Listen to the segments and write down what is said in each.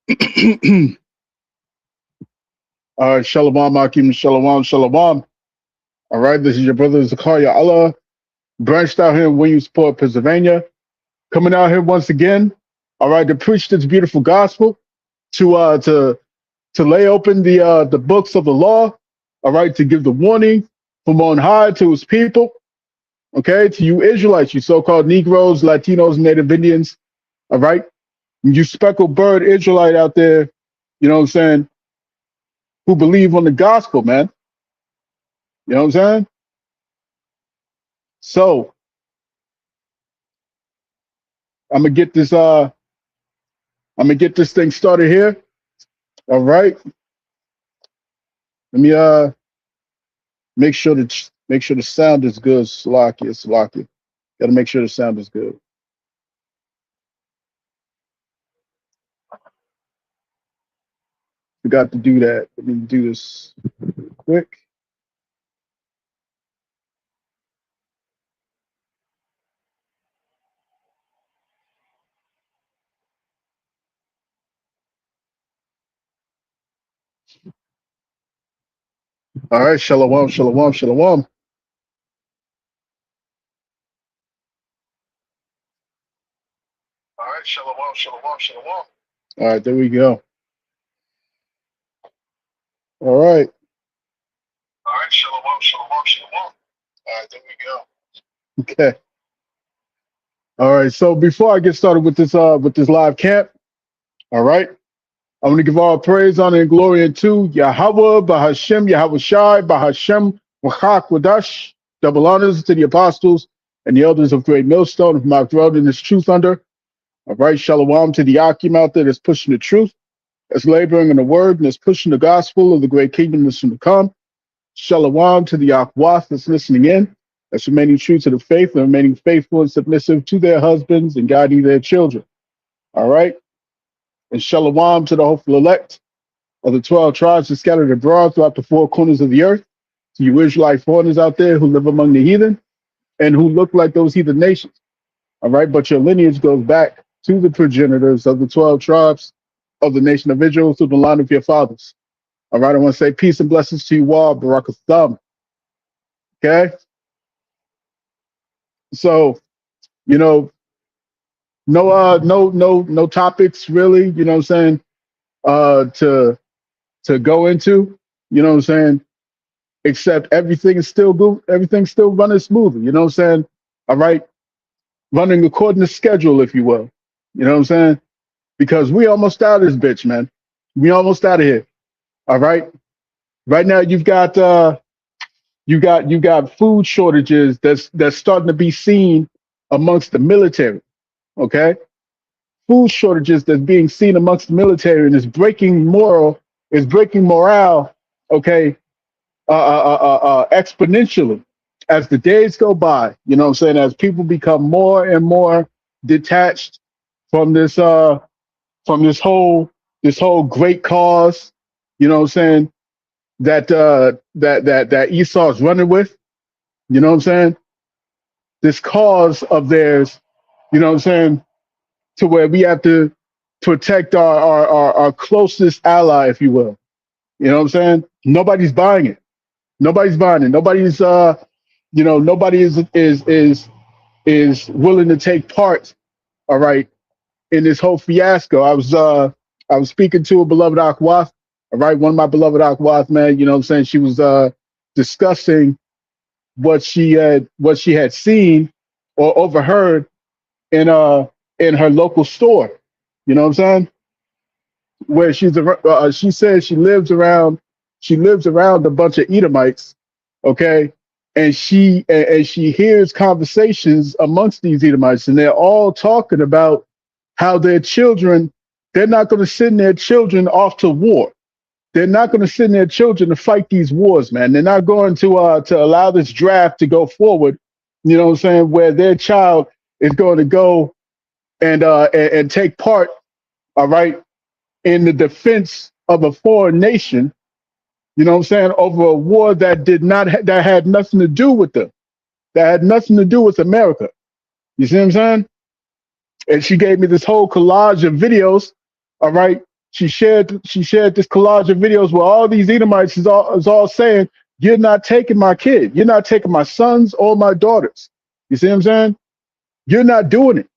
Shalom, Akim, Shalom, Shalom. All right, this is your brother Zakaria Allah, branched out here in Williamsport, Pennsylvania, coming out here once again. All right, to preach this beautiful gospel, to uh to to lay open the books of the law. All right, to give the warning from on high to his people. Okay, to you Israelites, you so-called Negroes, Latinos, Native Indians. All right, you speckled bird Israelite out there. You know what I'm saying? Who believe on the gospel, man? You know what I'm saying? So I'm gonna get this I'm gonna get this thing started here. All right. Let me make sure the sound is good. Slocky, slocky. Gotta make sure the sound is good. Forgot to do that. Let me do this quick. All right, shalom, shalom, shalom. All right, shalom, shalom, shalom. All right, there we go. All right. All right, shalom, shalom, shalom. All right, there we go. Okay. All right. So before I get started with this live camp, all right. I want to give all praise, honor, and glory unto Yahweh, Bahashem, Yahweh Shai, Bahashem, Wachak, Wadash. Double honors to the apostles and the elders of Great Millstone of Mount Road in this truth under. All right, shalom to the Akim out there that's pushing the truth, that's laboring in the word, and that's pushing the gospel of the great kingdom that's soon to come. Shalom to the Akwath that's listening in, that's remaining true to the faith and remaining faithful and submissive to their husbands and guiding their children. All right, and shalom to the hopeful elect of the 12 tribes that scattered abroad throughout the four corners of the earth, to you Israelite foreigners out there who live among the heathen and who look like those heathen nations. All right, but your lineage goes back to the progenitors of the 12 tribes of the nation of Israel through the line of your fathers. All right, I want to say peace and blessings to you all, Barak Thumb. Okay, so you know, no topics really. You know what I'm saying? To go into. You know what I'm saying? Except everything is still good. Everything's still running smoothly. You know what I'm saying? All right, running according to schedule, if you will. You know what I'm saying? Because we almost out of this bitch, man. We almost out of here. All right. Right now, you got food shortages that's starting to be seen amongst the military. Okay, food shortages that's being seen amongst the military and is breaking morale. Okay, exponentially as the days go by. You know what I'm saying? As people become more and more detached from this whole great cause. You know what I'm saying? That Esau's running with. You know what I'm saying? This cause of theirs. You know what I'm saying? To where we have to protect our closest ally, if you will. You know what I'm saying? Nobody's buying it. Nobody's buying it. Nobody is willing to take part. All right, in this whole fiasco. I was speaking to a beloved Akwath. All right, one of my beloved Akwath, man. You know what I'm saying? She was discussing what she had seen or overheard in in her local store. You know what I'm saying? Where she says she lives around a bunch of Edomites, okay, and she hears conversations amongst these Edomites, and they're all talking about how they're not going to send their children off to war. They're not going to send their children to fight these wars, man. They're not going to allow this draft to go forward. You know what I'm saying? Where their child is going to go and take part, all right, in the defense of a foreign nation. You know what I'm saying? Over a war that had nothing to do with them. That had nothing to do with America. You see what I'm saying? And she gave me this whole collage of videos, all right, shared this collage of videos where all these Edomites is all saying, "You're not taking my kid. You're not taking my sons or my daughters." You see what I'm saying? You're not doing it.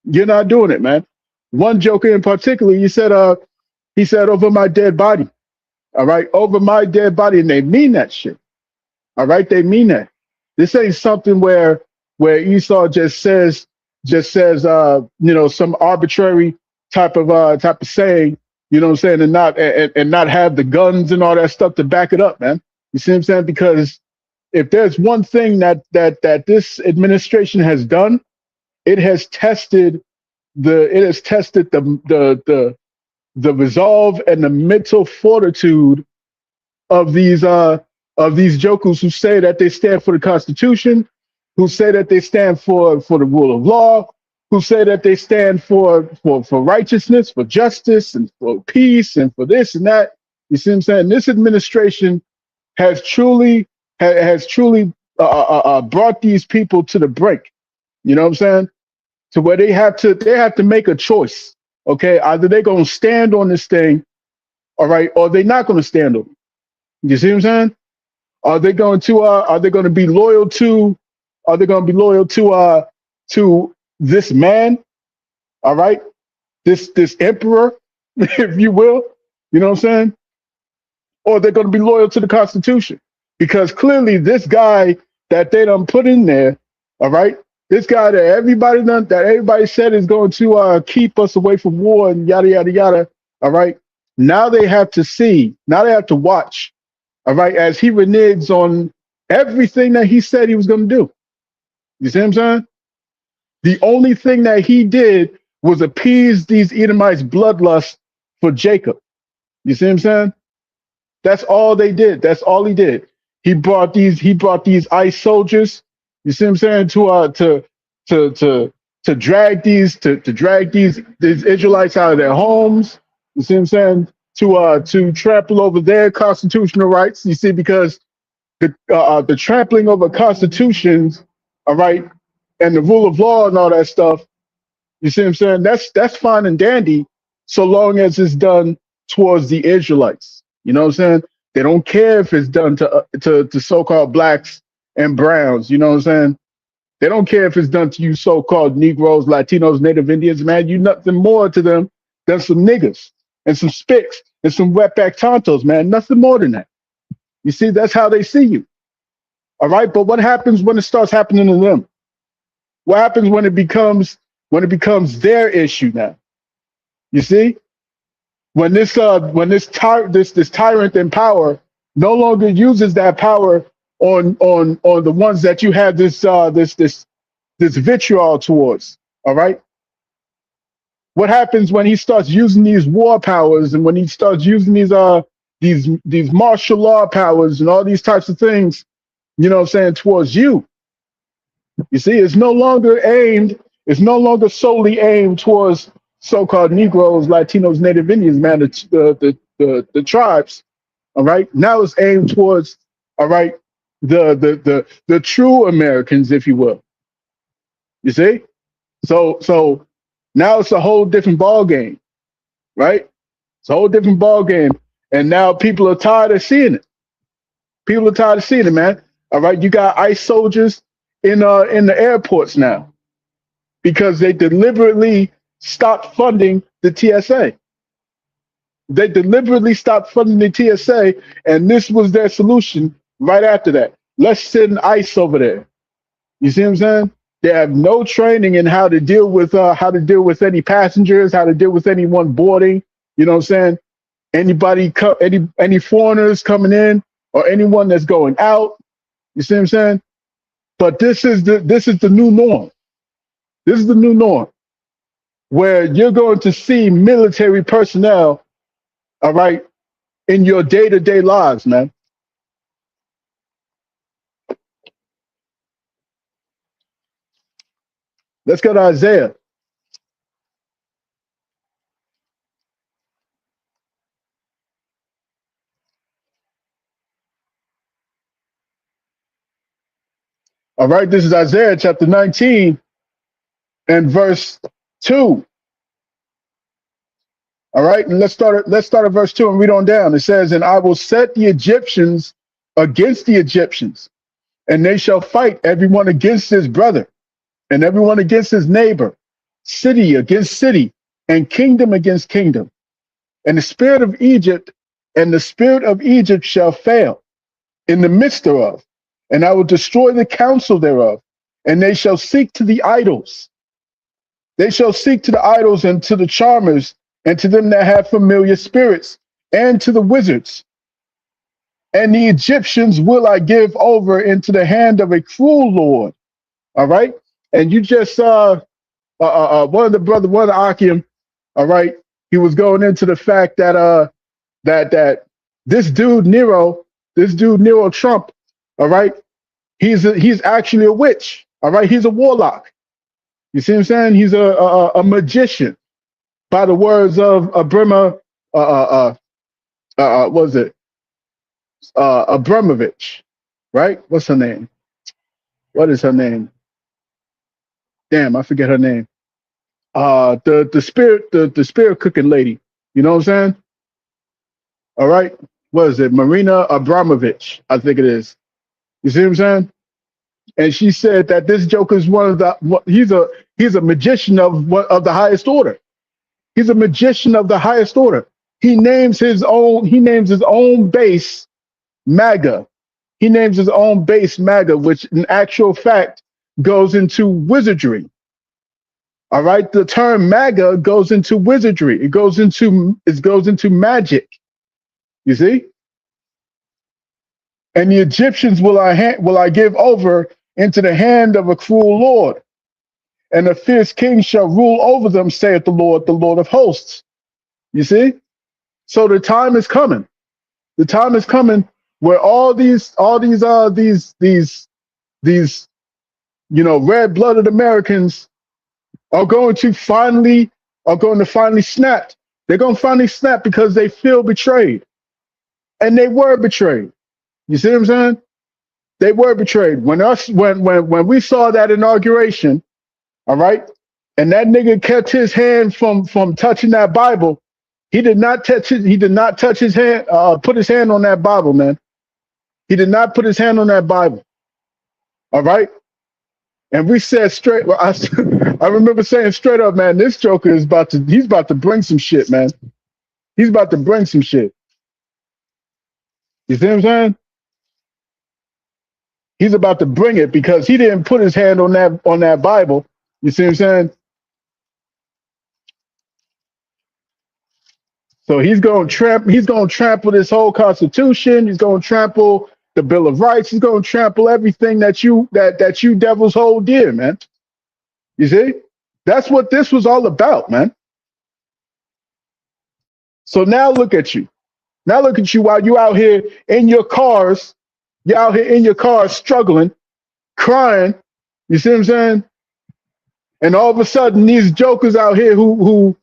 You're not doing it, man. One joker in particular, he said, "Over my dead body." All right, over my dead body, and they mean that shit. All right, they mean that. This ain't something where Esau just says some arbitrary type of saying, you know what I'm saying, and not have the guns and all that stuff to back it up, man. You see what I'm saying? Because if there's one thing that this administration has done, it has tested the resolve and the mental fortitude of these jokers who say that they stand for the Constitution, who say that they stand for the rule of law, who say that they stand for righteousness, for justice, and for peace, and for this and that. You see what I'm saying? This administration has truly brought these people to the brink. You know what I'm saying? To where they have to make a choice. Okay, either they're gonna stand on this thing, all right, or they're not gonna stand on it. You see what I'm saying? Are they going to be loyal to to this man? All right, this emperor, if you will. You know what I'm saying? Or they're going to be loyal to the Constitution, because clearly this guy that they done put in there, all right, this guy that everybody said is going to keep us away from war and yada yada yada. All right, now they have to watch. All right, as he reneges on everything that he said he was going to do. You see what I'm saying? The only thing that he did was appease these Edomites' bloodlust for Jacob. You see what I'm saying? That's all they did. That's all he did. He brought these ICE soldiers. You see what I'm saying? To drag these Israelites out of their homes. You see what I'm saying? To trample over their constitutional rights. You see, because the trampling over constitutions, all right, and the rule of law and all that stuff. You see what I'm saying? That's fine and dandy, so long as it's done towards the Israelites. You know what I'm saying? They don't care if it's done to so-called blacks and browns. You know what I'm saying? They don't care if it's done to you so-called Negroes, Latinos, Native Indians. Man, you nothing more to them than some niggas and some spicks and some wetback tontos. Man, nothing more than that. You see, that's how they see you. All right, but what happens when it starts happening to them? What happens when it becomes their issue now? You see, when this tyrant in power no longer uses that power on the ones that you have this vitriol towards. All right, what happens when he starts using these war powers, and when he starts using these martial law powers and all these types of things? You know what I'm saying, towards you. You see, it's no longer solely aimed towards so-called Negroes, Latinos, Native Indians, man, the tribes. All right. Now it's aimed towards, all right, the true Americans, if you will. You see? So now it's a whole different ball game, right? It's a whole different ball game. And now people are tired of seeing it. People are tired of seeing it, man. All right, you got ICE soldiers in the airports now because they deliberately stopped funding the TSA. They deliberately stopped funding the TSA, and this was their solution right after that. Let's send ICE over there. You see what I'm saying? They have no training in how to deal with any passengers, how to deal with anyone boarding. You know what I'm saying? Any foreigners coming in or anyone that's going out. You see what I'm saying? But this is the new norm. This is the new norm, where you're going to see military personnel, all right, in your day-to-day lives, man. Let's go to Isaiah. All right, this is Isaiah chapter 19 and verse 2. All right, and let's start at verse 2 and read on down. It says, "And I will set the Egyptians against the Egyptians, and they shall fight everyone against his brother, and everyone against his neighbor, city against city, and kingdom against kingdom. And the spirit of Egypt and the spirit of Egypt shall fail in the midst thereof, and I will destroy the counsel thereof, and they shall seek to the idols. They shall seek to the idols and to the charmers, and to them that have familiar spirits, and to the wizards. And the Egyptians will I give over into the hand of a cruel Lord." All right. And you just saw one of the Akim, all right, he was going into the fact that that this dude Nero Trump, all right, he's actually a witch, all right, he's a warlock. You see what I'm saying? He's a magician, by the words of Abrima, what was it? Abramovich, right? What's her name? What is her name? Damn, I forget her name. The spirit cooking lady. You know what I'm saying? All right. What is it? Marina Abramovich, I think it is. You see what I'm saying? And she said that this Joker is one of the he's a magician of the highest order. He's a magician of the highest order. He names his own base MAGA. He names his own base MAGA, which in actual fact goes into wizardry. All right, the term MAGA goes into wizardry. It goes into magic. You see? And the Egyptians will I give over into the hand of a cruel Lord, and a fierce king shall rule over them, saith the Lord of hosts. You see? So the time is coming. The time is coming where all these red-blooded Americans are going to finally snap. They're going to finally snap because they feel betrayed. And they were betrayed. You see what I'm saying? They were betrayed. When we saw that inauguration, all right, and that nigga kept his hand from touching that Bible, he did not touch his hand, put his hand on that Bible, man. He did not put his hand on that Bible. All right? And we said straight, I remember saying straight up, man, this Joker is about to bring some shit, man. He's about to bring some shit. You see what I'm saying? He's about to bring it because he didn't put his hand on that Bible. You see what I'm saying? So he's going to trample this whole Constitution. He's going to trample the Bill of Rights. He's going to trample everything that you devils hold dear, man. You see? That's what this was all about, man. So now look at you. Now look at you while you out here in your cars. You're out here in your cars struggling, crying. You see what I'm saying? And all of a sudden, these jokers out here who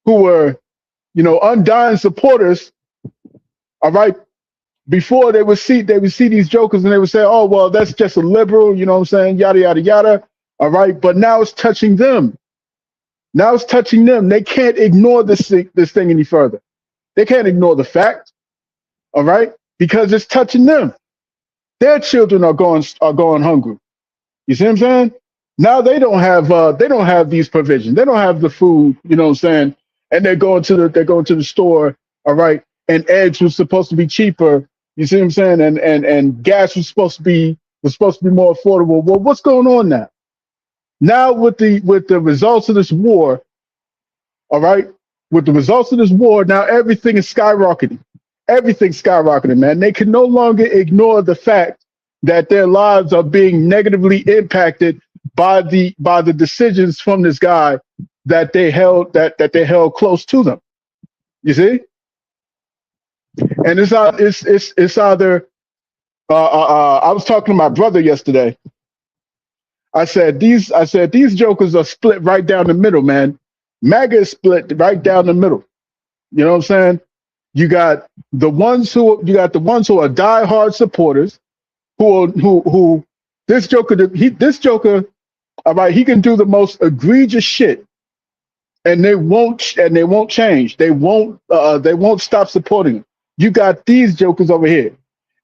were, undying supporters, all right, before they would see these jokers and they would say, oh, well, that's just a liberal, you know what I'm saying, yada, yada, yada, all right, but now it's touching them. Now it's touching them. They can't ignore this thing any further. They can't ignore the fact, all right, because it's touching them. Their children are going hungry. You see what I'm saying? Now they don't have these provisions. They don't have the food, you know what I'm saying? And they're going to the store, all right, and eggs was supposed to be cheaper, you see what I'm saying? And gas was supposed to be more affordable. Well, what's going on now? Now with the results of this war, all right, with the results of this war, now everything is skyrocketing. Everything's skyrocketing, man. They can no longer ignore the fact that their lives are being negatively impacted by the decisions from this guy that they held close to them. You see? And it's either I was talking to my brother yesterday. I said these jokers are split right down the middle, man. MAGA is split right down the middle. You know what I'm saying? You got the ones who are diehard supporters who this Joker, all right, he can do the most egregious shit. and they won't change. They won't stop supporting him. You got these jokers over here.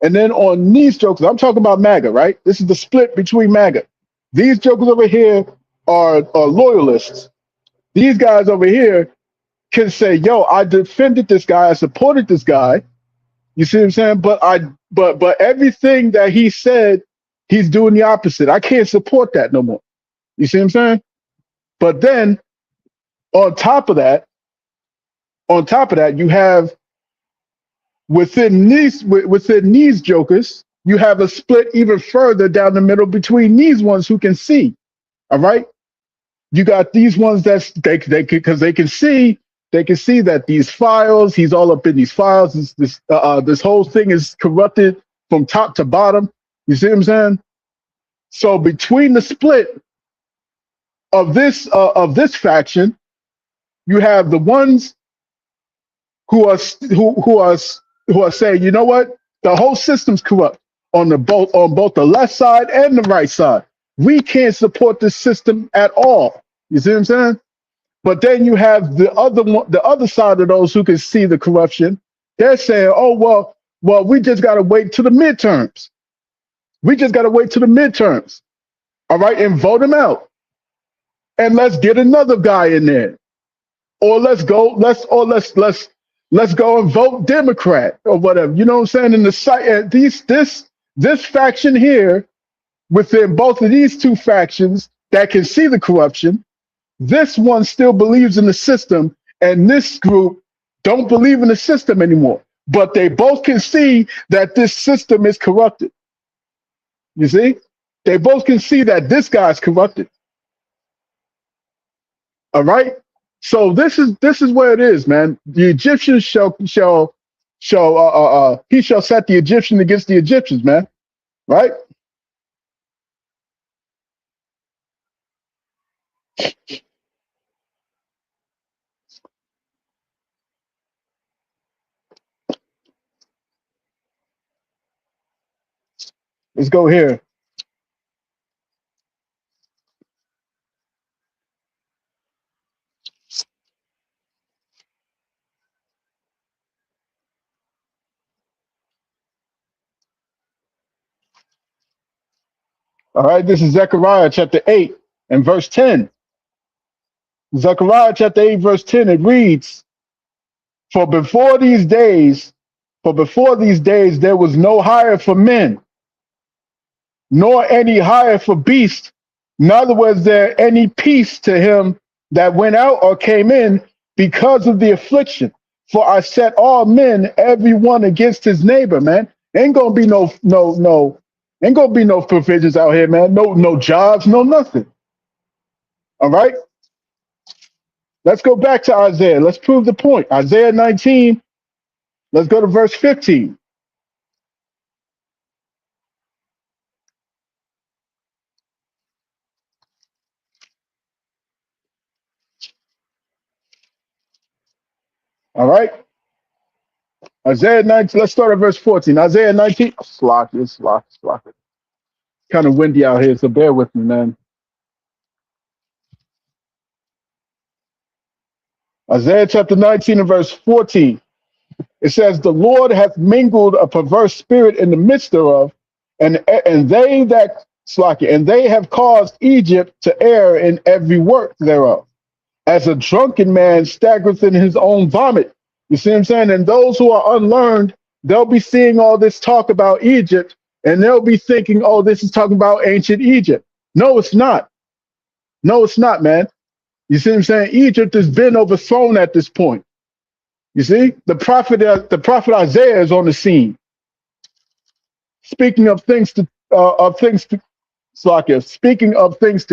And then on these jokers, I'm talking about MAGA, right? This is the split between MAGA. These jokers over here are loyalists. These guys over here can say, yo, I defended this guy, I supported this guy. You see what I'm saying? But everything that he said, he's doing the opposite. I can't support that no more. You see what I'm saying? But then on top of that, you have within these jokers, you have a split even further down the middle between these ones who can see. All right, you got these ones that because they can see that these files, he's all up in these files. This whole thing is corrupted from top to bottom. You see what I'm saying? So between the split of this faction, you have the ones who are saying, you know what, the whole system's corrupt on both the left side and the right side. We can't support this system at all. You see what I'm saying? But then you have the other side of those who can see the corruption. They're saying, oh well, we just gotta wait to the midterms. We just gotta wait to the midterms. All right, and vote him out. And let's get another guy in there. Or let's go and vote Democrat or whatever. You know what I'm saying? In the site, this faction here, within both of these two factions that can see the corruption, this one still believes in the system, and this group don't believe in the system anymore. But they both can see that this system is corrupted. You see? They both can see that this guy's corrupted. All right? So this is where it is, man. The Egyptians he shall set the Egyptian against the Egyptians, man. Right? Let's go here. All right, this is Zechariah chapter 8 and verse 10. Zechariah chapter 8, verse 10, it reads, For before these days there was no hire for men, nor any hire for beasts, neither was there any peace to him that went out or came in because of the affliction. For I set all men, every one against his neighbor, man. Ain't gonna be no provisions out here, man. No jobs, no nothing. All right. Let's go back to Isaiah. Let's prove the point. Isaiah 19. Let's go to verse 15. All right. Isaiah 19. Let's start at verse 14. Isaiah 19. Slock. Kind of windy out here, so bear with me, man. Isaiah chapter 19 and verse 14. It says, The Lord hath mingled a perverse spirit in the midst thereof, and they have caused Egypt to err in every work thereof. As a drunken man staggereth in his own vomit. You see what I'm saying? And those who are unlearned, they'll be seeing all this talk about Egypt, and they'll be thinking, oh, this is talking about ancient Egypt. No, it's not. No, it's not, man. You see what I'm saying? Egypt has been overthrown at this point. You see, the prophet Isaiah is on the scene, speaking of things to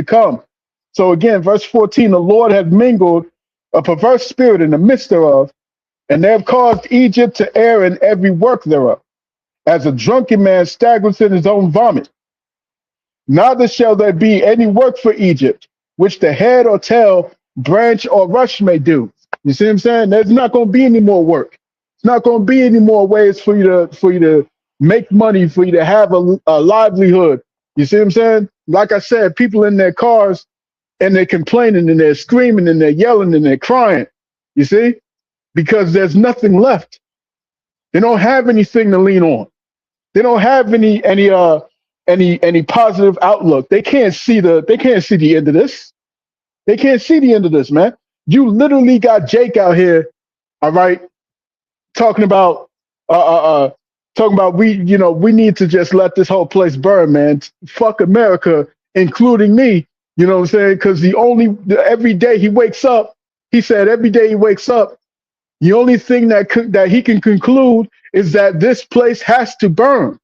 come. So again, verse 14: the Lord hath mingled a perverse spirit in the midst thereof, and they have caused Egypt to err in every work thereof, as a drunken man staggereth in his own vomit. Neither shall there be any work for Egypt, which the head or tail, branch or rush may do. You see what I'm saying? There's not going to be any more work. It's not going to be any more ways for you to make money, for you to have a livelihood. You see what I'm saying? Like I said, people in their cars and they're complaining and they're screaming and they're yelling and they're crying. You see? Because there's nothing left. They don't have anything to lean on. They don't have any positive outlook. They can't see the end of this. They can't see the end of this, man. You literally got Jake out here, all right, talking about we need to just let this whole place burn, man. Fuck America, including me. You know what I'm saying? Because every day he wakes up, he said every day he wakes up, the only thing that he can conclude is that this place has to burn.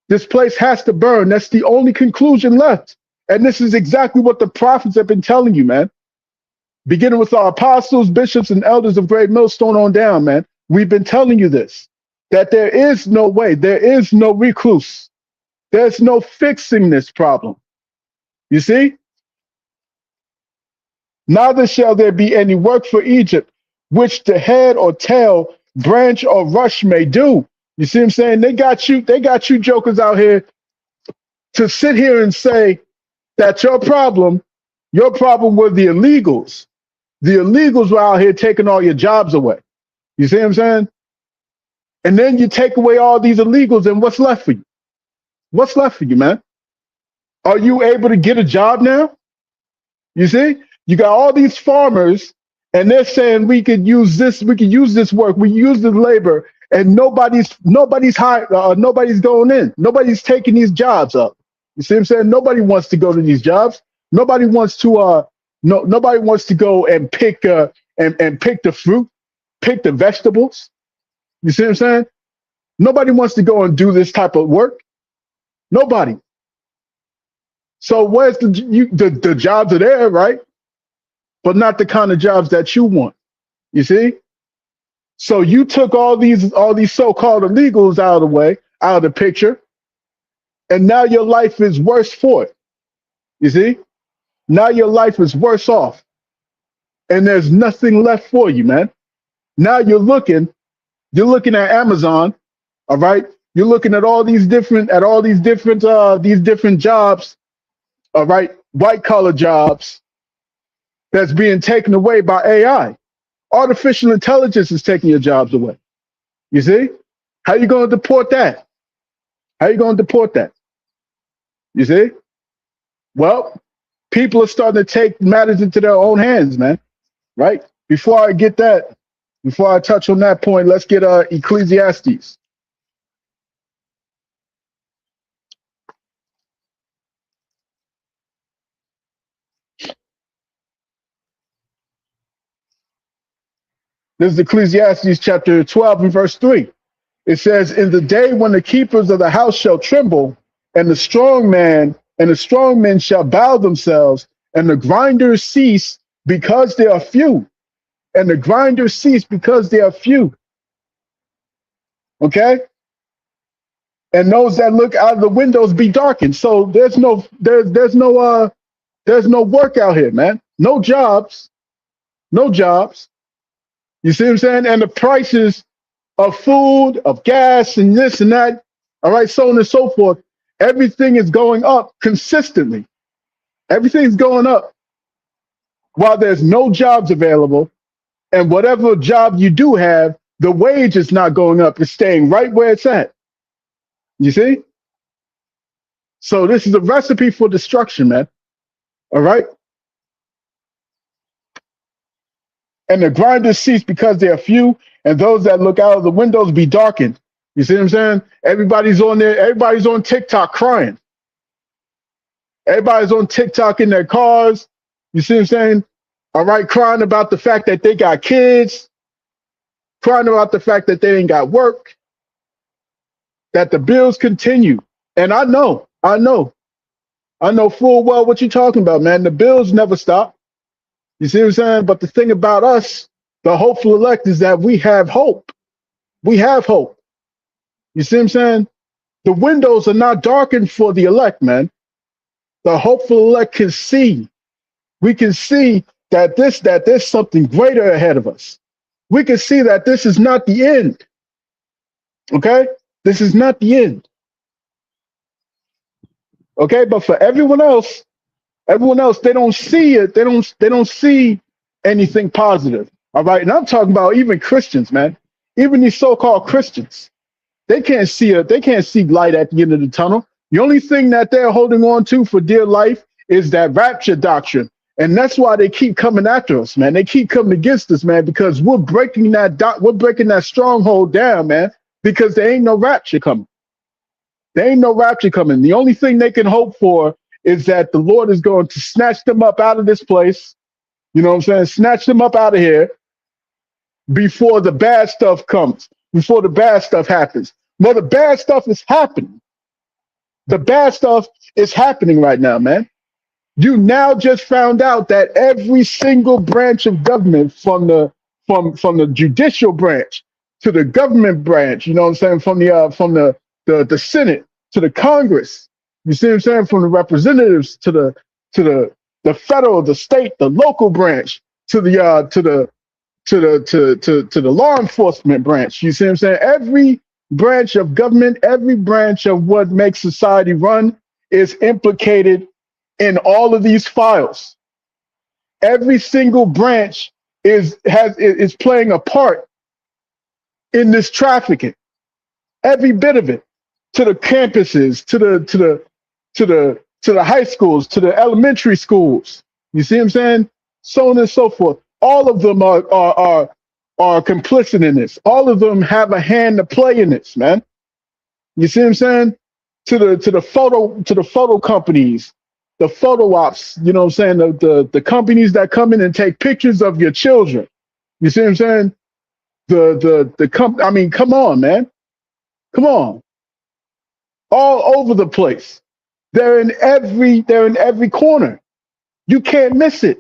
This place has to burn. That's the only conclusion left. And this is exactly what the prophets have been telling you, man. Beginning with our apostles, bishops, and elders of Great Millstone on down, man. We've been telling you this, that there is no way, there is no recluse. There's no fixing this problem. You see? Neither shall there be any work for Egypt, which the head or tail, branch or rush may do. You see what I'm saying? They got you jokers out here to sit here and say that your problem were the illegals. The illegals were out here taking all your jobs away. You see what I'm saying? And then you take away all these illegals, and what's left for you? What's left for you, man? Are you able to get a job now? You see? You got all these farmers, and they're saying we could use this work, we use this labor, and nobody's hired, nobody's going in. Nobody's taking these jobs up. You see what I'm saying? Nobody wants to go to these jobs. Nobody wants to nobody wants to go and pick and pick the fruit, pick the vegetables. You see what I'm saying? Nobody wants to go and do this type of work. Nobody. So where's the jobs are there, right? But not the kind of jobs that you want. You see? So you took all these so-called illegals out of the way, out of the picture, and now your life is worse for it. You see? Now your life is worse off. And there's nothing left for you, man. Now you're looking at Amazon, all right? You're looking at all these different jobs, all right, white collar jobs that's being taken away by AI. Artificial intelligence is taking your jobs away. You see? How you going to deport that? How you going to deport that? You see? Well, people are starting to take matters into their own hands, man. Right? Before I touch on that point, let's get Ecclesiastes. This is Ecclesiastes chapter 12 and verse 3. It says, in the day when the keepers of the house shall tremble, and the strong men shall bow themselves, and the grinders cease because they are few. And the grinders cease because they are few. Okay? And those that look out of the windows be darkened. So there's no work out here, man. No jobs. No jobs. You see what I'm saying? And the prices of food, of gas, and this and that, all right, so on and so forth, everything is going up consistently. Everything's going up while there's no jobs available. And whatever job you do have, the wage is not going up. It's staying right where it's at. You see? So this is a recipe for destruction, man. All right? And the grinders cease because they are few, and those that look out of the windows be darkened. You see what I'm saying? Everybody's on there. Everybody's on TikTok crying. Everybody's on TikTok in their cars. You see what I'm saying? All right, crying about the fact that they got kids, crying about the fact that they ain't got work, that the bills continue. And I know full well what you're talking about, man. The bills never stop. You see what I'm saying? But the thing about us, the hopeful elect, is that we have hope. We have hope. You see what I'm saying? The windows are not darkened for the elect, man. The hopeful elect can see. We can see that there's something greater ahead of us. We can see that this is not the end. Okay? This is not the end. Okay? But for everyone else, Everyone else, they don't see it. They don't see anything positive. All right. And I'm talking about even Christians, man. Even these so-called Christians. They can't see it. They can't see light at the end of the tunnel. The only thing that they're holding on to for dear life is that rapture doctrine. And that's why they keep coming after us, man. They keep coming against us, man, because we're breaking that stronghold down, man, because there ain't no rapture coming. There ain't no rapture coming. The only thing they can hope for is that the Lord is going to snatch them up out of this place. You know what I'm saying? Snatch them up out of here before the bad stuff comes, before the bad stuff happens. Well, the bad stuff is happening. The bad stuff is happening right now, man. You now just found out that every single branch of government, from the judicial branch to the government branch, you know what I'm saying, from the Senate to the Congress, you see what I'm saying, from the representatives to the federal, the state, the local branch, to the law enforcement branch. You see what I'm saying? Every branch of government, every branch of what makes society run is implicated in all of these files. Every single branch is playing a part in this trafficking. Every bit of it, to the campuses, to the high schools, to the elementary schools. You see what I'm saying? So on and so forth. All of them are complicit in this. All of them have a hand to play in this, man. You see what I'm saying? To the photo companies, the photo ops, you know what I'm saying? The companies that come in and take pictures of your children. You see what I'm saying? I mean, come on, man. Come on. All over the place. They're in every corner. You can't miss it.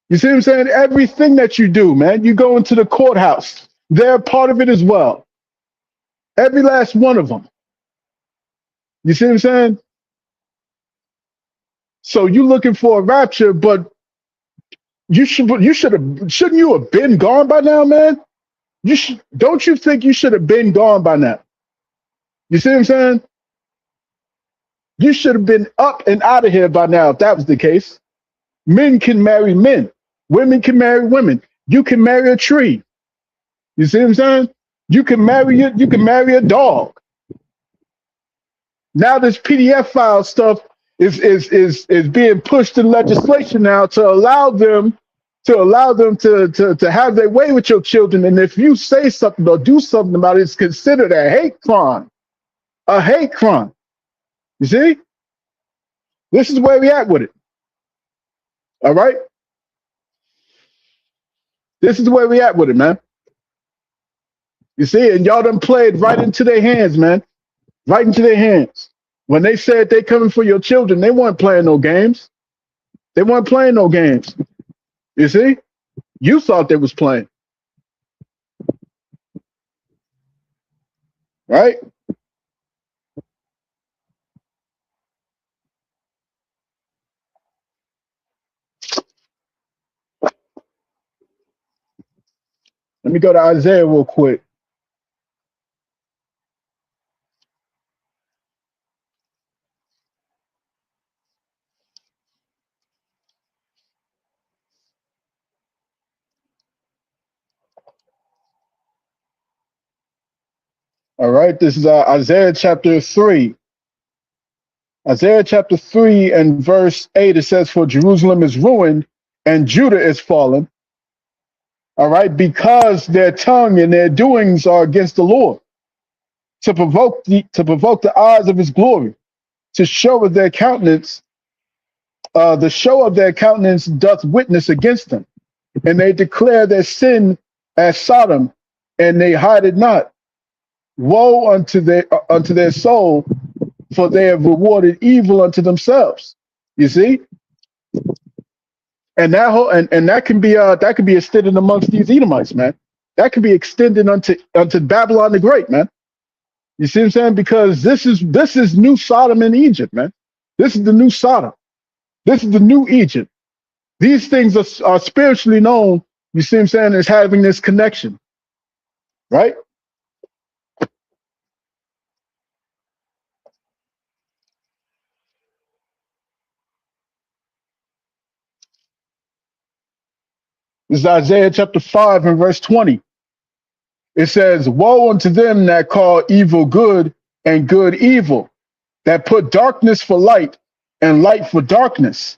You see what I'm saying? Everything that you do, man. You go into the courthouse. They're part of it as well. Every last one of them. You see what I'm saying? So you looking for a rapture, but shouldn't you have been gone by now, man? Don't you think you should have been gone by now? You see what I'm saying? You should have been up and out of here by now if that was the case. Men can marry men. Women can marry women. You can marry a tree. You see what I'm saying? You can marry a dog. Now this PDF file stuff is being pushed in legislation now to have their way with your children. And if you say something or do something about it, it's considered a hate crime. A hate crime. You see? This is where we at with it. All right? This is where we at with it, man. You see, and y'all done played right into their hands, man. Right into their hands. When they said they coming for your children, they weren't playing no games. They weren't playing no games. You see? You thought they was playing, right? Let me go to Isaiah real quick. All right, this is Isaiah chapter 3. Isaiah chapter 3 and verse 8, it says, "For Jerusalem is ruined and Judah is fallen, all right, because their tongue and their doings are against the Lord, to provoke the eyes of his glory, to show of their countenance, the show of their countenance doth witness against them, and they declare their sin as Sodom, and they hide it not. Woe unto their soul, for they have rewarded evil unto themselves." You see, and that can be extended amongst these Edomites, man. That can be extended unto Babylon the Great, man. You see what I'm saying? Because this is new Sodom in Egypt, man. This is the new Sodom. This is the new Egypt. These things are spiritually known. You see what I'm saying? As having this connection, right? This is Isaiah chapter 5 and verse 20. It says, woe unto them that call evil good and good evil, that put darkness for light and light for darkness,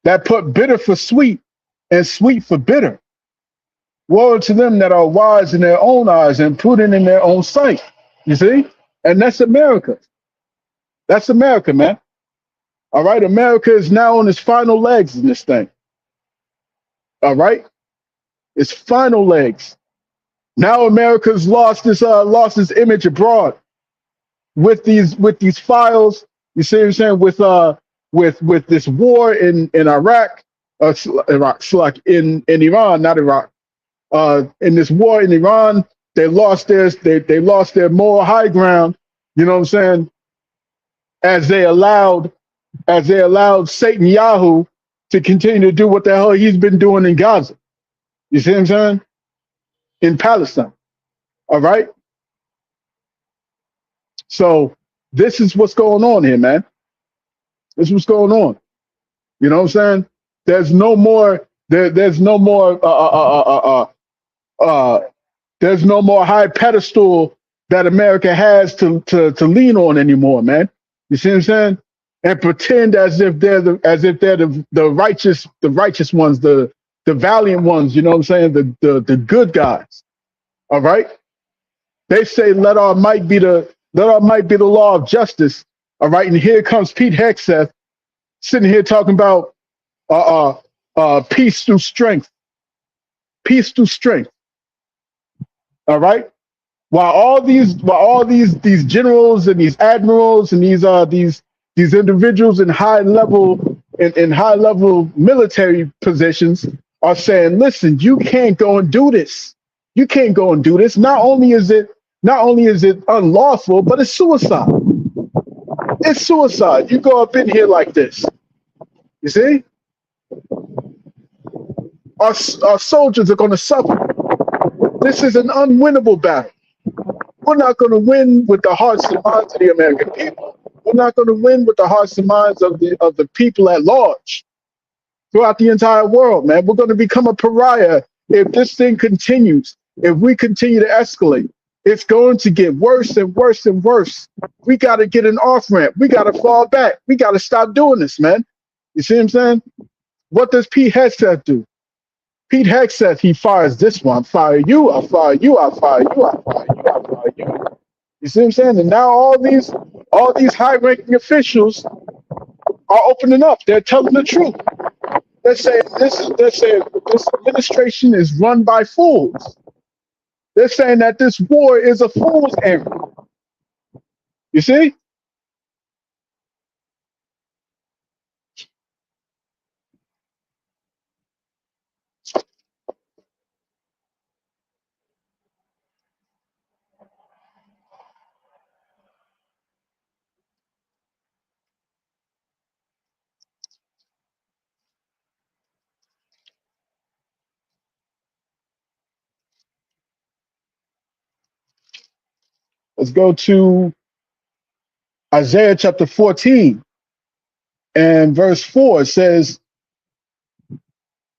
that put bitter for sweet and sweet for bitter. Woe unto them that are wise in their own eyes and prudent in their own sight. You see? And that's America. That's America, man. All right. America is now on its final legs in this thing. All right. Its final legs. Now America's lost its image abroad with these files. You see what I'm saying? With this war in Iraq, in Iran, not Iraq. In this war in Iran, they lost their moral high ground. You know what I'm saying? As they allowed Satan Yahoo to continue to do what the hell he's been doing in Gaza. You see what I'm saying? In Palestine. All right. So this is what's going on here, man. This is what's going on. You know what I'm saying? There's no more. There's no more. There's no more high pedestal that America has to lean on anymore, man. You see what I'm saying? And pretend as if they're the righteous ones, the valiant ones. You know what I'm saying? The good guys. All right. They say, let our might be the law of justice. All right. And here comes Pete Hegseth sitting here talking about peace through strength. Peace through strength. All right. While all these generals and these admirals and these individuals in high level military positions are saying, listen, you can't go and do this. You can't go and do this. Not only is it unlawful, but it's suicide. It's suicide. You go up in here like this. You see? Our soldiers are going to suffer. This is an unwinnable battle. We're not going to win with the hearts and minds of the American people. We're not going to win with the hearts and minds of the people at large throughout the entire world, man. We're going to become a pariah if this thing continues. If we continue to escalate, it's going to get worse and worse and worse. We got to get an off ramp. We got to fall back. We got to stop doing this, man. You see what I'm saying? What does Pete Hegseth do? Pete Hegseth, he fires this one. Fire you, I'll fire you, I'll fire you, I'll fire you, I'll fire you. You see what I'm saying? And now all these high-ranking officials are opening up. They're telling the truth. They're saying this administration is run by fools. They're saying that this war is a fool's errand. You see? Let's go to Isaiah chapter 14 and verse 4. It says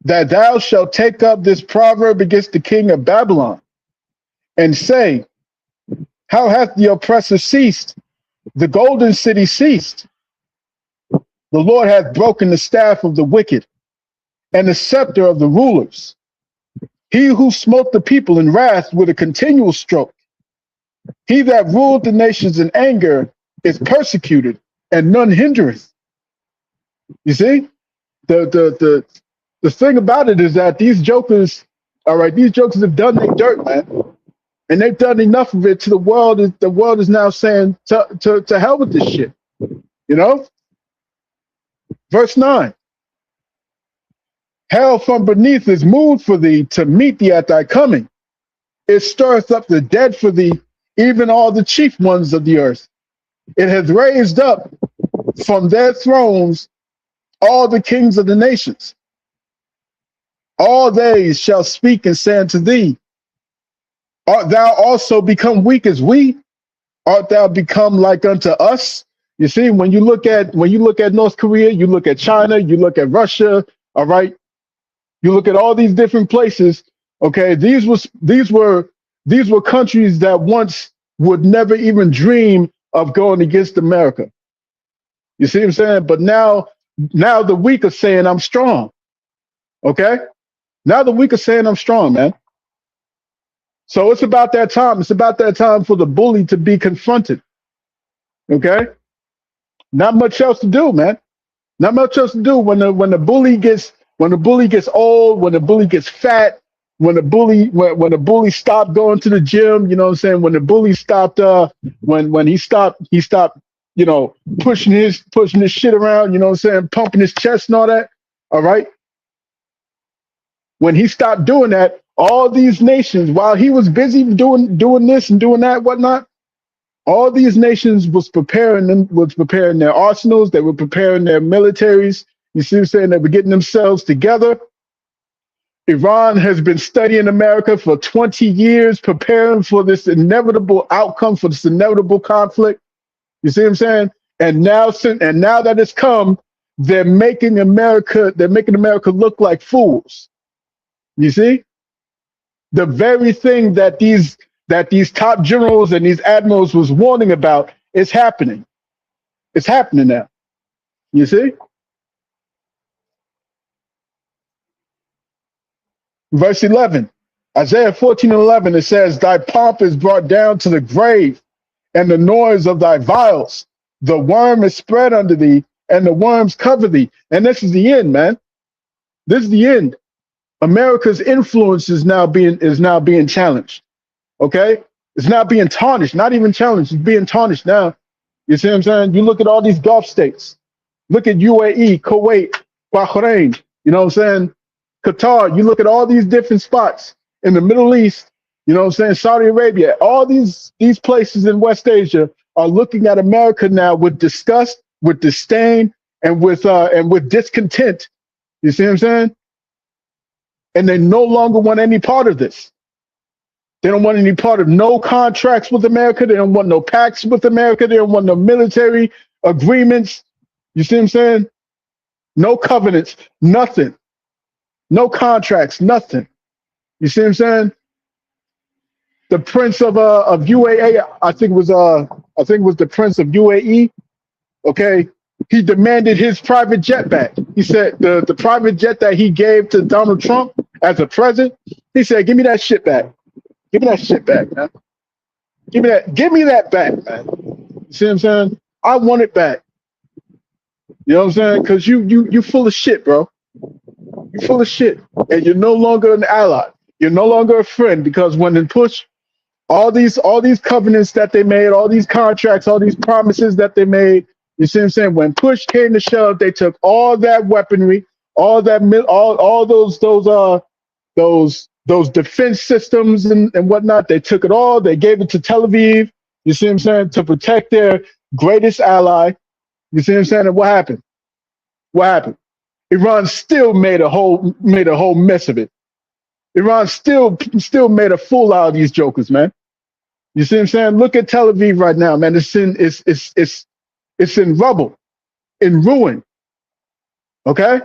that thou shalt take up this proverb against the king of Babylon and say, how hath the oppressor ceased? The golden city ceased. The Lord hath broken the staff of the wicked and the scepter of the rulers. He who smote the people in wrath with a continual stroke. He that ruled the nations in anger is persecuted, and none hindereth. You see, the thing about it is that these jokers, all right, these jokers have done their dirt, man, and they've done enough of it to the world. The world is now saying to hell with this shit. You know, verse 9. Hell from beneath is moved for thee to meet thee at thy coming. It stirreth up the dead for thee, even all the chief ones of the earth. It hath raised up from their thrones all the kings of the nations. All they shall speak and say unto thee, art thou also become weak as we? Art thou become like unto us? You see, when you look at North Korea, you look at China, you look at Russia, all right? You look at all these different places. Okay, these were countries that once would never even dream of going against America. You see what I'm saying? But now the weak are saying I'm strong. Okay, now the weak are saying I'm strong, man. So it's about that time. It's about that time for the bully to be confronted. Okay, not much else to do, man. Not much else to do when the bully gets old, when the bully gets fat, when the bully stopped going to the gym. You know what I'm saying? When the bully stopped when he stopped pushing his shit around. You know what I'm saying? Pumping his chest and all that. All right. When he stopped doing that, all these nations, while he was busy doing this and doing that, whatnot, all these nations was preparing their arsenals. They were preparing their militaries. You see what I'm saying? They were getting themselves together. Iran has been studying America for 20 years, preparing for this inevitable outcome, for this inevitable conflict. You see what I'm saying? And now that it's come, they're making America look like fools. You see? The very thing that these top generals and these admirals was warning about is happening. It's happening now. You see? Verse 11, Isaiah 14:11, it says, "Thy pomp is brought down to the grave, and the noise of thy vials. The worm is spread under thee, and the worms cover thee." And this is the end, man. This is the end. America's influence is now being challenged. Okay? It's not being tarnished, not even challenged. It's being tarnished now. You see what I'm saying? You look at all these Gulf states. Look at UAE, Kuwait, Bahrain. You know what I'm saying? Qatar. You look at all these different spots in the Middle East. You know what I'm saying? Saudi Arabia. All these places in West Asia are looking at America now with disgust, with disdain, and with discontent. You see what I'm saying? And they no longer want any part of this. They don't want any part of no contracts with America. They don't want no pacts with America. They don't want no military agreements. You see what I'm saying? No covenants, nothing. No contracts, nothing. You see what I'm saying? The prince of UAE, I think it was the prince of UAE. Okay, he demanded his private jet back. He said the private jet that he gave to Donald Trump as a present. He said, "Give me that shit back. Give me that shit back, man. Give me that back, man." You see what I'm saying? I want it back. You know what I'm saying? Because you full of shit, bro. You're full of shit, and you're no longer an ally. You're no longer a friend, because when they push all these covenants that they made, all these contracts, all these promises that they made, you see what I'm saying? When push came to shove, they took all that weaponry, all those defense systems and whatnot. They took it all. They gave it to Tel Aviv. You see what I'm saying? To protect their greatest ally. You see what I'm saying? And what happened? What happened? Iran still made a whole mess of it. Iran still made a fool out of these jokers, man. You see what I'm saying? Look at Tel Aviv right now, man. It's in rubble, in ruin. Okay?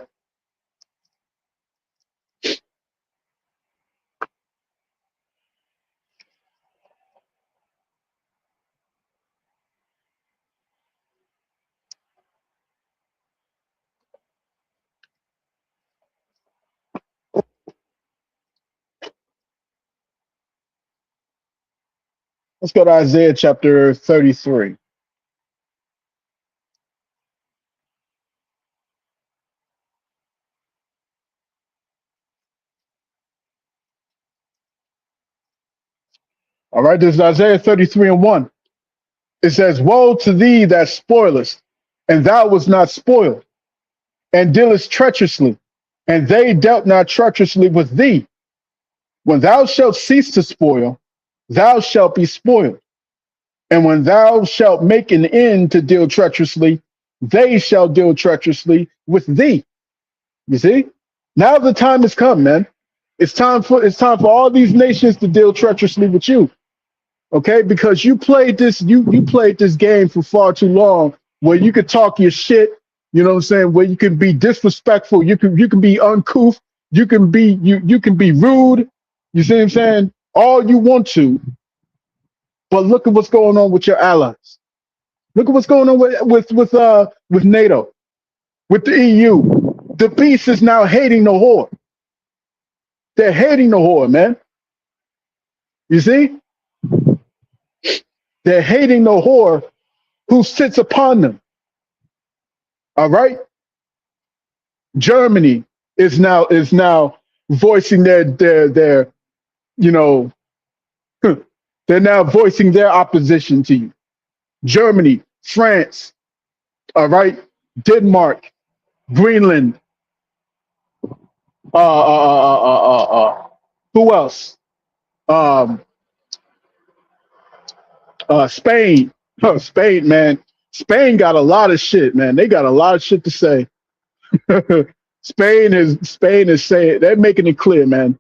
Let's go to Isaiah chapter 33. All right, this is Isaiah 33:1. It says, "Woe to thee that spoilest, and thou was not spoiled, and dealest treacherously, and they dealt not treacherously with thee. When thou shalt cease to spoil, thou shalt be spoiled. And when thou shalt make an end to deal treacherously, they shall deal treacherously with thee." You see? Now the time has come, man. It's time for all these nations to deal treacherously with you. Okay? Because you played this game for far too long, where you could talk your shit, you know what I'm saying, where you can be disrespectful, you can be uncouth, you can be rude. You see what I'm saying? All you want to, but look at what's going on with your allies. Look at what's going on with NATO, with the EU. The beast is now hating the whore. They're hating the whore, man. You see? They're hating the whore who sits upon them. All right? Germany is now voicing their you know, they're now voicing their opposition to you. Germany, France, all right, Denmark, Greenland, who else? Um, Spain. Oh, Spain, man. Spain got a lot of shit, man. They got a lot of shit to say. Spain is saying, they're making it clear, man.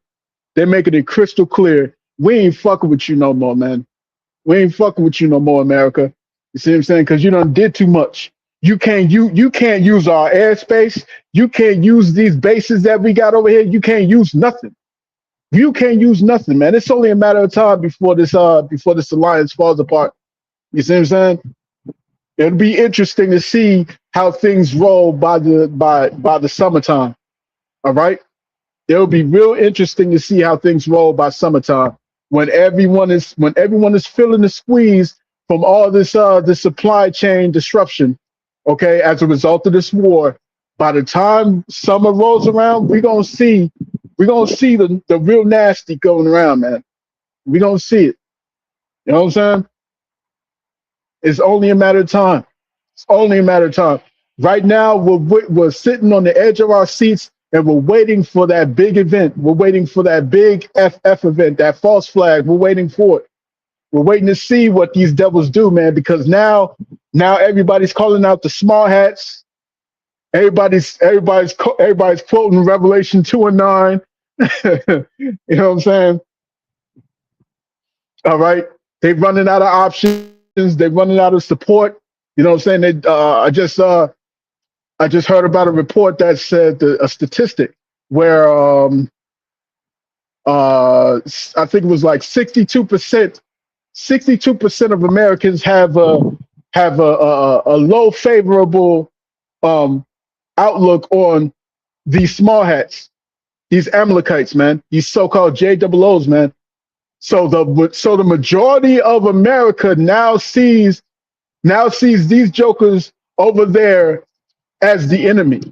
They're making it crystal clear. We ain't fucking with you no more, man. We ain't fucking with you no more, America. You see what I'm saying? Because you done did too much. You can't use our airspace. You can't use these bases that we got over here. You can't use nothing. You can't use nothing, man. It's only a matter of time before this alliance falls apart. You see what I'm saying? It'll be interesting to see how things roll by the summertime. All right? It'll be real interesting to see how things roll by summertime when everyone is feeling the squeeze from all this the supply chain disruption. Okay, as a result of this war, by the time summer rolls around, we're gonna see the real nasty going around, man. We're gonna see it. You know what I'm saying? It's only a matter of time. It's only a matter of time. Right now, we're sitting on the edge of our seats and we're waiting for that big event. We're waiting for that big FF event, that false flag. We're waiting for it. We're waiting to see what these devils do, man, because now everybody's calling out the small hats. Everybody's quoting Revelation 2 and 9. You know what I'm saying? All right. They're running out of options. They're running out of support. You know what I'm saying? I just heard about a report that said a statistic where I think it was like 62% of Americans have a low favorable outlook on these small hats, these Amalekites, man, these so-called JOOs, man. So the majority of America now sees these jokers over there as the enemy.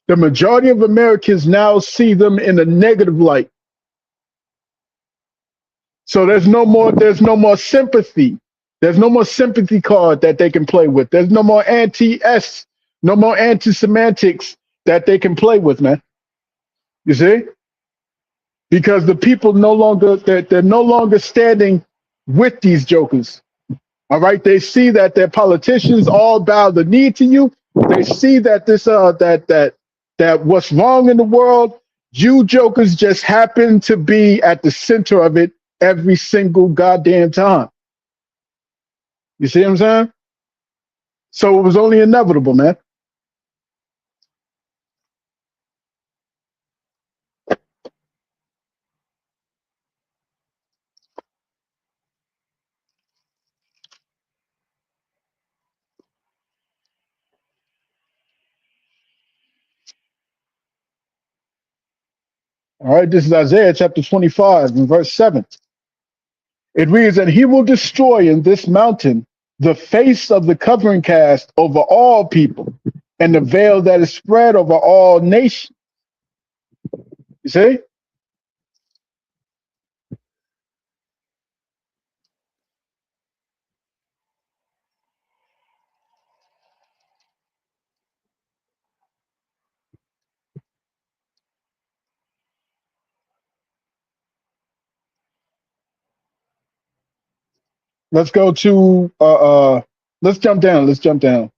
The majority of Americans now see them in a negative light. So there's no more sympathy. There's no more sympathy card that they can play with. There's no more no more anti-semantics that they can play with, man. You see? Because the people they're no longer standing with these jokers. All right, they see that their politicians all bow the knee to you. They see that that what's wrong in the world, you jokers just happen to be at the center of it every single goddamn time. You see what I'm saying? So it was only inevitable, man. All right, this is Isaiah chapter 25 and verse 7. It reads, "And he will destroy in this mountain the face of the covering cast over all people, and the veil that is spread over all nations." You see? Let's go to let's jump down. Let's jump down.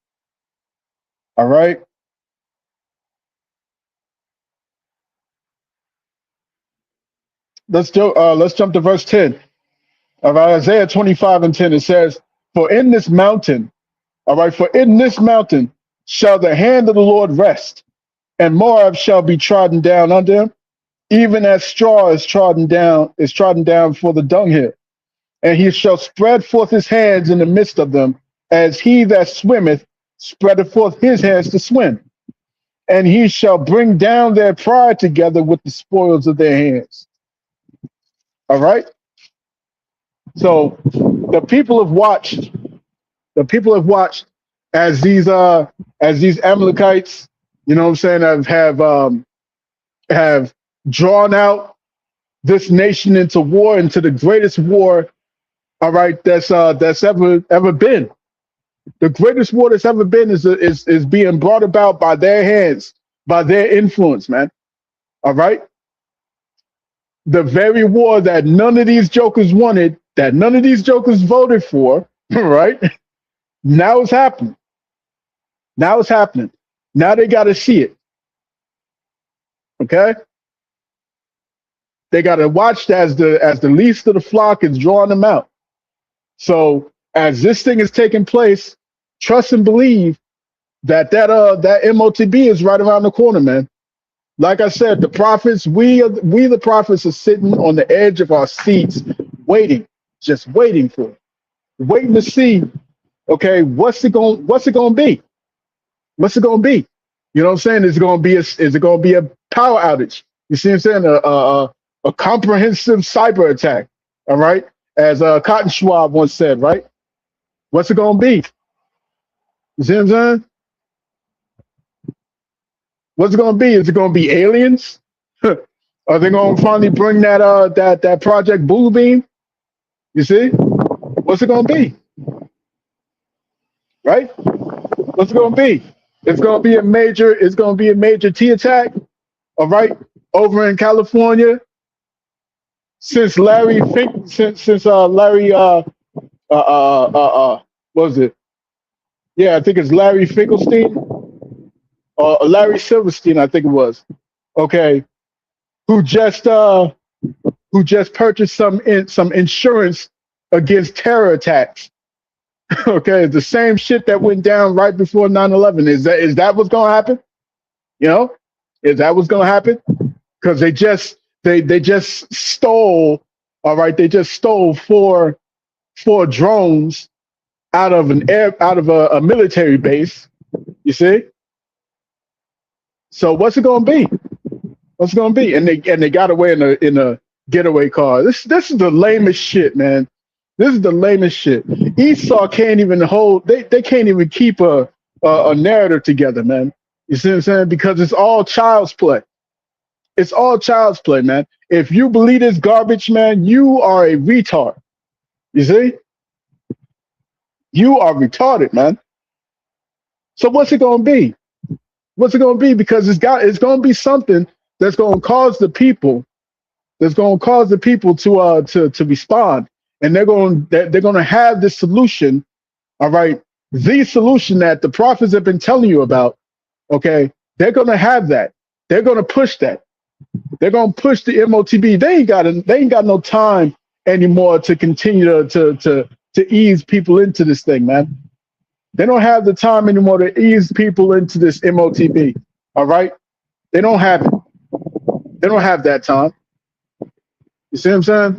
All right. Let's jump to verse 10 of Isaiah 25 and 10. It says, "For in this mountain, all right, for in this mountain shall the hand of the Lord rest, and Moab shall be trodden down under him, even as straw is trodden down for the dunghill. And he shall spread forth his hands in the midst of them, as he that swimmeth spreadeth forth his hands to swim. And he shall bring down their pride together with the spoils of their hands. All right. So the people have watched. The people have watched as these Amalekites, you know what I'm saying, have drawn out this nation into war, into the greatest war, all right, that's ever been. The greatest war that's ever been is being brought about by their hands, by their influence, man. All right. The very war that none of these jokers wanted, that none of these jokers voted for, right? Now it's happening. Now it's happening. Now they got to see it. Okay. They got to watch as the least of the flock is drawing them out. So as this thing is taking place, trust and believe that MOTB is right around the corner, man. Like I said, the prophets, we the prophets are sitting on the edge of our seats, waiting, just waiting for it, waiting to see, okay, what's it going to be? What's it going to be? You know what I'm saying? Is it going to be a power outage? You see what I'm saying? A comprehensive cyber attack. All right, as Cotton Schwab once said, right? What's it going to be? You see what I'm saying? What's it going to be? Is it going to be aliens? Are they going to finally bring that Project Blue Beam? You see? What's it going to be? Right? What's it going to be? It's going to be a major T attack. All right, over in California. Since Larry what was it? Yeah, I think it's Larry Finkelstein or Larry Silverstein, I think it was. Okay, who just purchased some insurance against terror attacks. Okay, the same shit that went down right before 9/11. Is that what's gonna happen? You know, is that what's gonna happen? Because they just stole. All right, they just stole four drones out of a military base. You see. So what's it gonna be? What's it gonna be? And they got away in a getaway car. This is the lamest shit, man. This is the lamest shit. Esau can't even hold. They can't even keep a narrative together, man. You see what I'm saying? Because it's all child's play. It's all child's play, man. If you believe this garbage, man, you are a retard. You see? You are retarded, man. So what's it gonna be? What's it gonna be? Because it's gonna be something that's gonna cause the people to respond, and they're gonna have this solution. All right, the solution that the prophets have been telling you about. Okay, they're gonna have that. They're gonna push that. They're gonna push the MOTB. They ain't got no time anymore to continue to ease people into this thing, man. They don't have the time anymore to ease people into this MOTB. All right, they don't have it. They don't have that time. You see what I'm saying?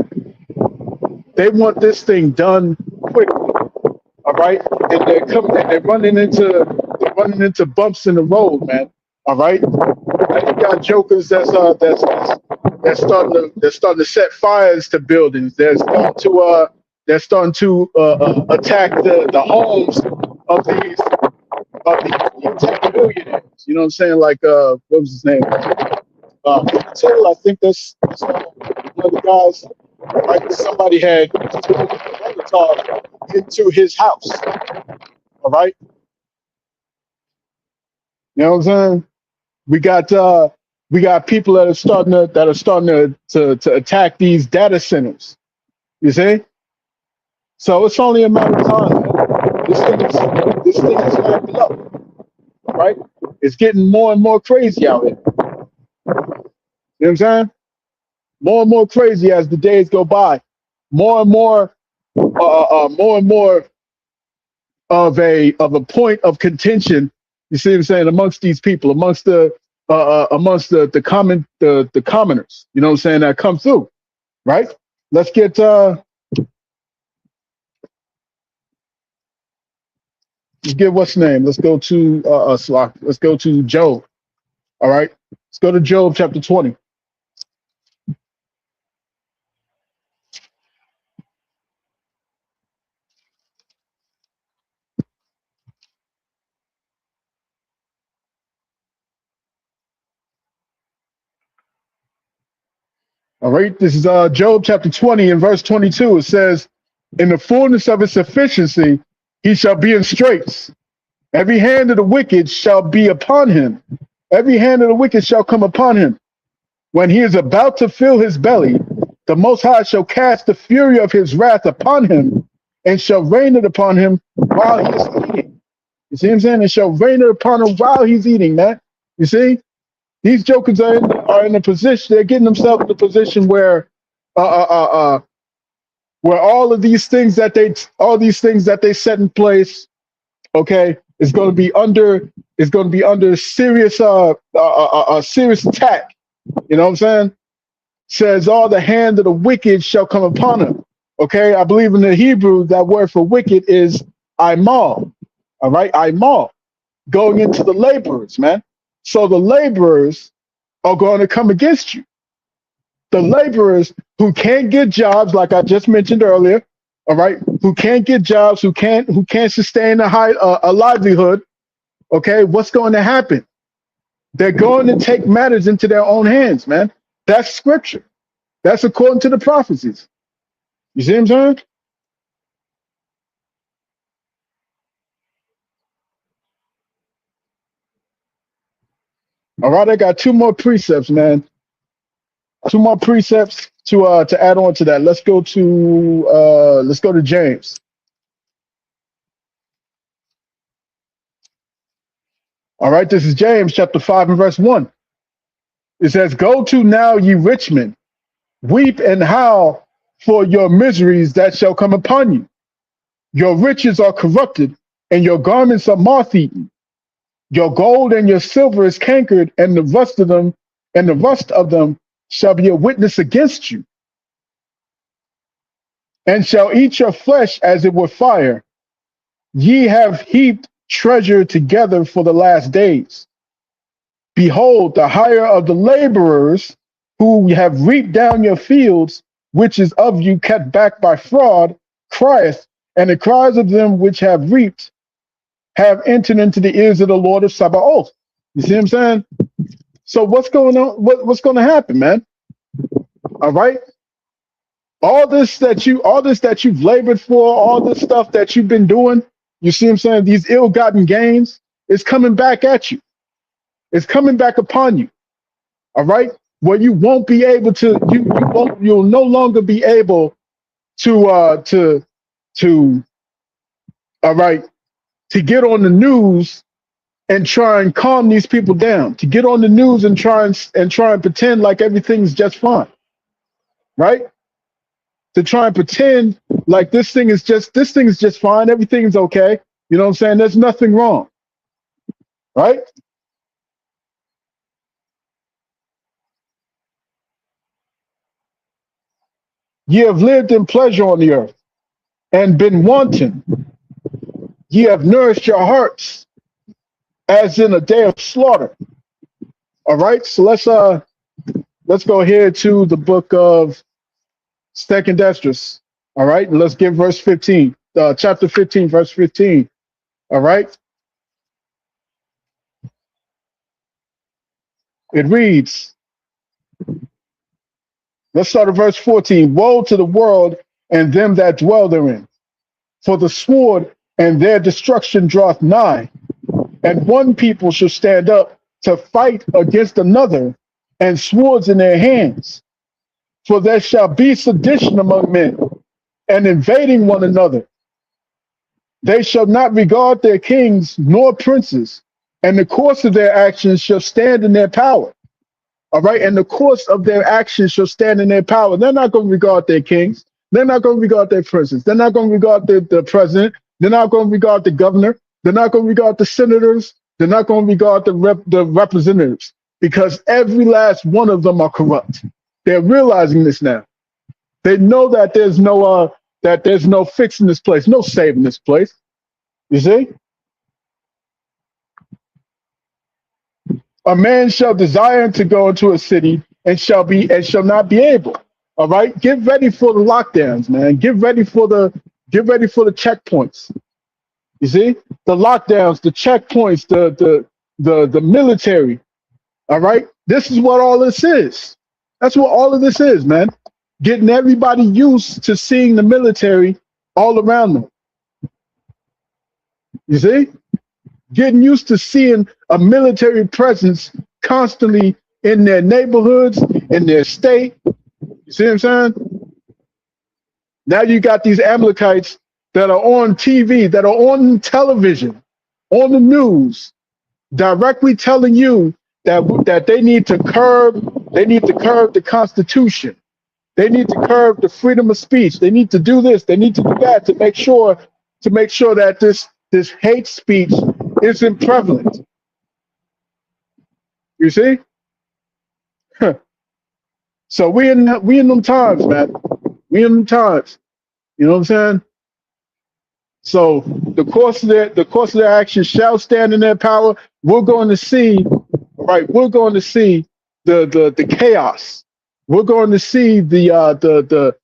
They want this thing done quickly. All right, and they're running into bumps in the road, man. All right, and you got jokers that's starting to set fires to buildings. They're starting to attack the homes of these multi-millionaires. You know what I'm saying? Like what was his name? Till, I think that's one of the guys. Right, somebody had into his house. All right, you know what I'm saying? We got people that are starting to attack these data centers. You see? So it's only a matter of time, man. This thing is ramping up. Right? It's getting more and more crazy out here. You know what I'm saying? More and more crazy as the days go by. More and more of a point of contention. You see what I'm saying? Amongst these people, amongst the amongst the commoners. You know what I'm saying? That come through, right? Let's get let's get what's name. Let's go to let's go to Job. All right, let's go to Job chapter 20. All right, this is Job chapter 20 and verse 22. It says, "In the fullness of his sufficiency, he shall be in straits. Every hand of the wicked shall be upon him. Every hand of the wicked shall come upon him. When he is about to fill his belly, the Most High shall cast the fury of his wrath upon him, and shall rain it upon him while he is eating." You see what I'm saying? It shall rain it upon him while he's eating, man. You see? These jokers are in a position, they're getting themselves in a position where all these things that they set in place, okay, is going to be under serious serious attack. You know what I'm saying? Says all the hand of the wicked shall come upon him. Okay, I believe in the Hebrew that word for wicked is imal. All right, imal, going into the laborers, man. So the laborers are going to come against you. The laborers who can't get jobs, like I just mentioned earlier, all right, who can't get jobs, who can't sustain a livelihood. Okay, what's going to happen? They're going to take matters into their own hands, man. That's scripture. That's according to the prophecies. You see what I'm saying? All right, I got two more precepts, man. Two more precepts to add on to that. Let's go to James. All right, this is James chapter 5 and verse 1. It says, "Go to now, ye rich men, weep and howl for your miseries that shall come upon you. Your riches are corrupted, and your garments are moth-eaten. Your gold and your silver is cankered, and the rust of them shall be a witness against you, and shall eat your flesh as it were fire. Ye have heaped treasure together for the last days. Behold, the hire of the laborers who have reaped down your fields, which is of you kept back by fraud, crieth, and the cries of them which have reaped have entered into the ears of the Lord of Sabaoth." You see what I'm saying? So what's going on? What's going to happen, man? All right. All this that you've labored for, all this stuff that you've been doing, you see what I'm saying? These ill-gotten gains is coming back at you. It's coming back upon you. All right. Where you won't be able to, you'll no longer be able to, all right, to get on the news and try and calm these people down, to get on the news and try and pretend like everything's just fine, right? To try and pretend like this thing is just fine, everything's okay. You know what I'm saying? There's nothing wrong, right? Ye have lived in pleasure on the earth and been wanton. Ye have nourished your hearts as in a day of slaughter. All right, so let's go here to the book of Second Esdras. All right, and let's get verse 15, chapter 15, verse 15. All right, it reads. Let's start at verse 14. "Woe to the world and them that dwell therein, for the sword and their destruction draweth nigh, and one people shall stand up to fight against another, and swords in their hands. For there shall be sedition among men, and invading one another. They shall not regard their kings nor princes, and the course of their actions shall stand in their power." All right, and the course of their actions shall stand in their power. They're not going to regard their kings. They're not going to regard their princes. They're not going to regard the president. They're not going to regard the governor. They're not going to regard the senators. They're not going to regard the representatives. because every last one of them are corrupt. They're realizing this now. They know that there's no fixing this place, no saving this place. You see? A man shall desire to go into a city and shall not be able. All right, get ready for the lockdowns, man. Get ready for the checkpoints. You see, the lockdowns, the checkpoints, the military. All right, this is what all this is. That's what all of this is, man. Getting everybody used to seeing the military all around them. You see? Getting used to seeing a military presence constantly in their neighborhoods, in their state. You see what I'm saying? Now you got these Amalekites that are on TV, that are on television, on the news, directly telling you that they need to curb the Constitution. They need to curb the freedom of speech. They need to do this. They need to do that to make sure that this hate speech isn't prevalent. You see? So we in them times, man. We in them times. You know what I'm saying? So the course of their action shall stand in their power. We're going to see, right? We're going to see the chaos. We're going to see the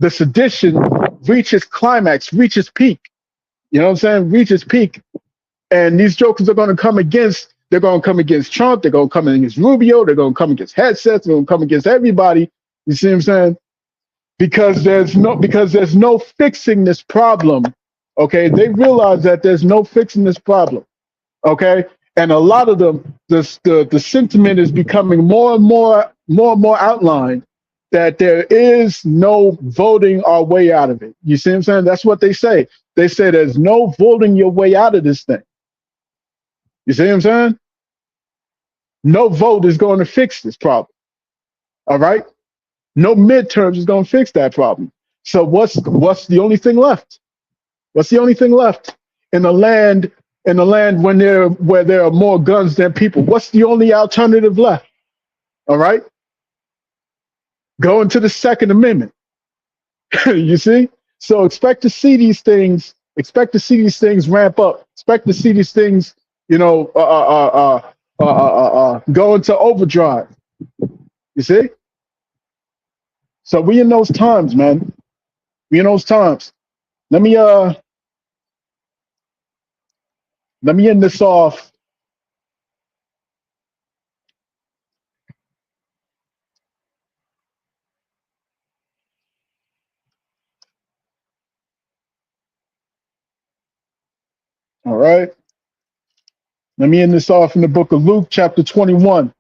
sedition reach its climax, reach its peak. You know what I'm saying? Reach its peak. And these jokers are going to come against. They're going to come against Trump. They're going to come against Rubio. They're going to come against headsets. They're going to come against everybody. You see what I'm saying? Because there's no fixing this problem. Okay, they realize that there's no fixing this problem. Okay, and a lot of them, the sentiment is becoming more and more outlined that there is no voting our way out of it. You see what I'm saying? That's what they say. They say there's no voting your way out of this thing. You see what I'm saying? No vote is going to fix this problem. All right? No midterms is going to fix that problem. So what's the only thing left? What's the only thing left in the land where there are more guns than people? What's the only alternative left? All right? Going to the Second Amendment. You see? So expect to see these things ramp up. Expect to see these things, go into overdrive. You see? So we in those times, man. We in those times. Let me end this off. All right. Let me end this off in the book of Luke, chapter 21.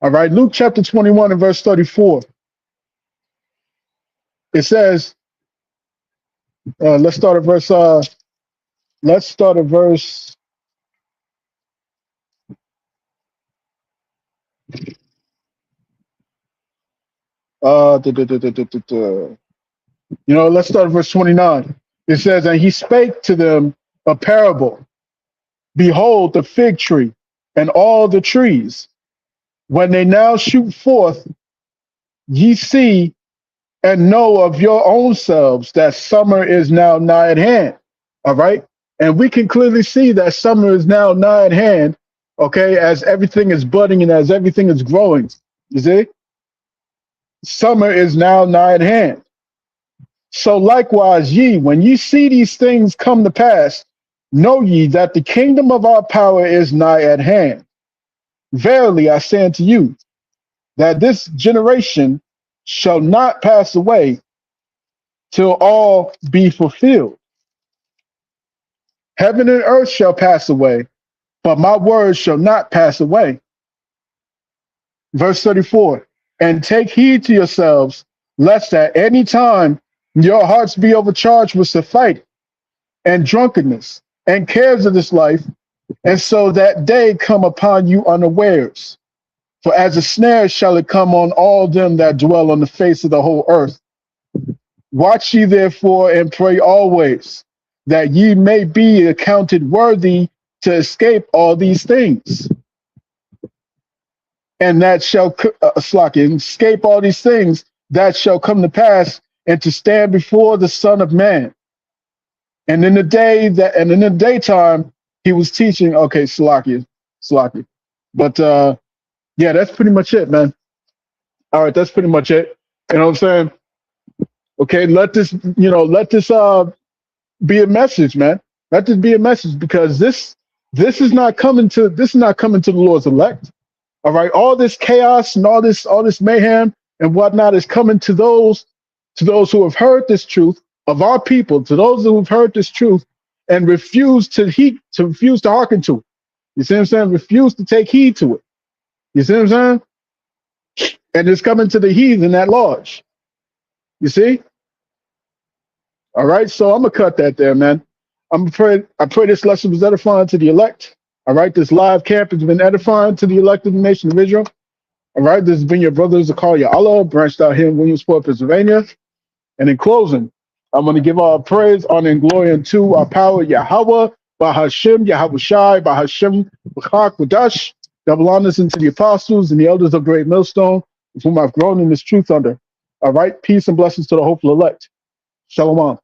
All right, Luke chapter 21 and verse 34. It says, let's start at verse 29. It says, and he spake to them a parable. Behold, the fig tree and all the trees, when they now shoot forth, ye see and know of your own selves that summer is now nigh at hand. All right. And we can clearly see that summer is now nigh at hand. Okay. As everything is budding and as everything is growing. You see? Summer is now nigh at hand. So likewise, ye, when ye see these things come to pass, know ye that the kingdom of our power is nigh at hand. Verily I say unto you, that this generation shall not pass away till all be fulfilled. Heaven and earth shall pass away, but my words shall not pass away. Verse 34, and take heed to yourselves, lest at any time your hearts be overcharged with surfeit and drunkenness and cares of this life, and so that day come upon you unawares. For as a snare shall it come on all them that dwell on the face of the whole earth. Watch ye therefore and pray always, that ye may be accounted worthy to escape all these things. and that shall and escape all these things that shall come to pass, and to stand before the Son of Man. And in the daytime he was teaching. Okay, Salakia. But yeah, that's pretty much it, man. All right, that's pretty much it. You know what I'm saying? Okay, let this be a message, man. Let this be a message, because this is not coming to the Lord's elect. All right, all this chaos and all this mayhem and whatnot is coming to those who have heard this truth of our people, to those who have heard this truth and refuse to hearken to it. You see what I'm saying? Refuse to take heed to it. You see what I'm saying? And it's coming to the heathen at large. You see? All right, so I'm gonna cut that there, man. I pray this lesson was edifying to the elect. All right, this live camp has been edifying to the elect of the nation of Israel. All right, this has been your brother Zakaria Allah, branched out here in Williamsport, Pennsylvania. And in closing, I'm going to give all praise, honor, and glory unto our power, Yahweh, Bahashem, Yahweh Shai, Bahashem, Bachak, Wadash. Double honors into the apostles and the elders of Great Millstone, with whom I've grown in this truth under. All right, peace and blessings to the hopeful elect. Shalom.